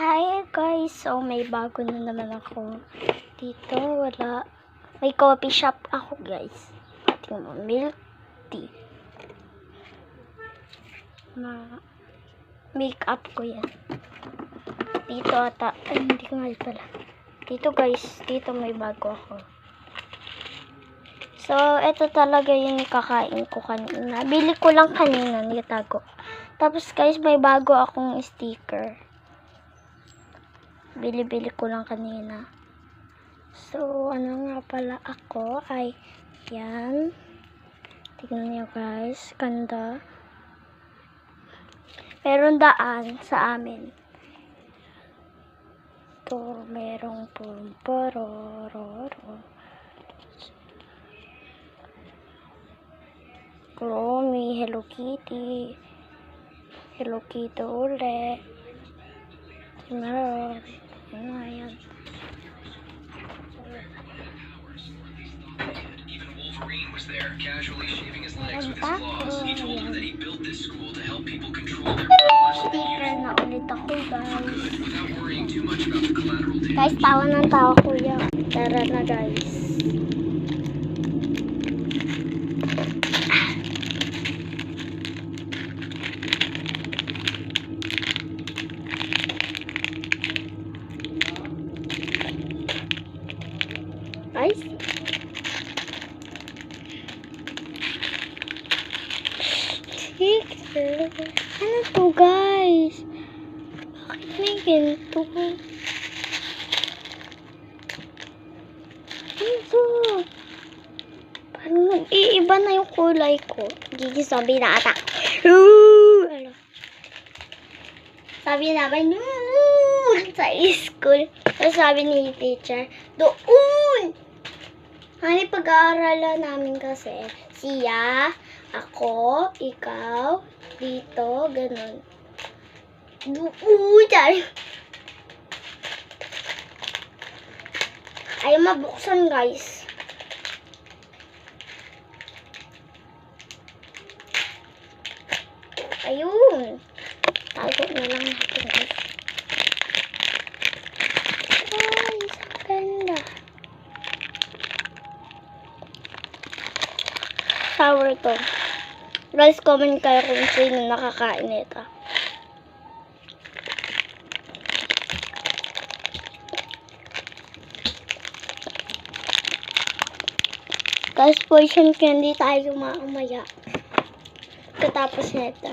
Hi guys! So may bago na naman ako dito. May coffee shop ako guys. Ating milk tea. Make-up ko yan. Dito ata. Ay, hindi ko nga pala. Dito guys. Dito may bago ako. So, ito talaga yung kakain ko kanina. Bili ko lang kanina. Nitago. Tapos guys, may bago akong sticker. Bili ko lang kanina. So, ano nga pala ako ay yan. Tingnan niyo guys. Ganda. Meron daan sa amin. Ito, merong pumporororo. Chromie, Hello Kitty. Hello Kitty ulit. Meron. Ayan. Even Wolverine was there, casually shaving his legs with his claws. He told her that he built this school to help people control their powers and Sticker use na ulit ako guys. good without worrying too much about the collateral damage. Guys, tawa ng tawa kuya. Tara na guys. Guys. Sticker. Ano to guys? Bakit may ganito? Ano? Parang nag-iiba na yung kulay ko. Gigi sabi na ata. Ano? Sabi namin, sa school. Tapos sabi ni teacher, doon! Hani, pag-aaralan namin kasi, siya, ako, ikaw, dito, ganun. Doon! Ay, mabuksan guys. Ayun. Tago na lang natin guys. Guys, ang ganda. Sour to. Guys, comment kayo kung sino nakakain nito. Guys, poison candy tayo mamaya. Katapos nito.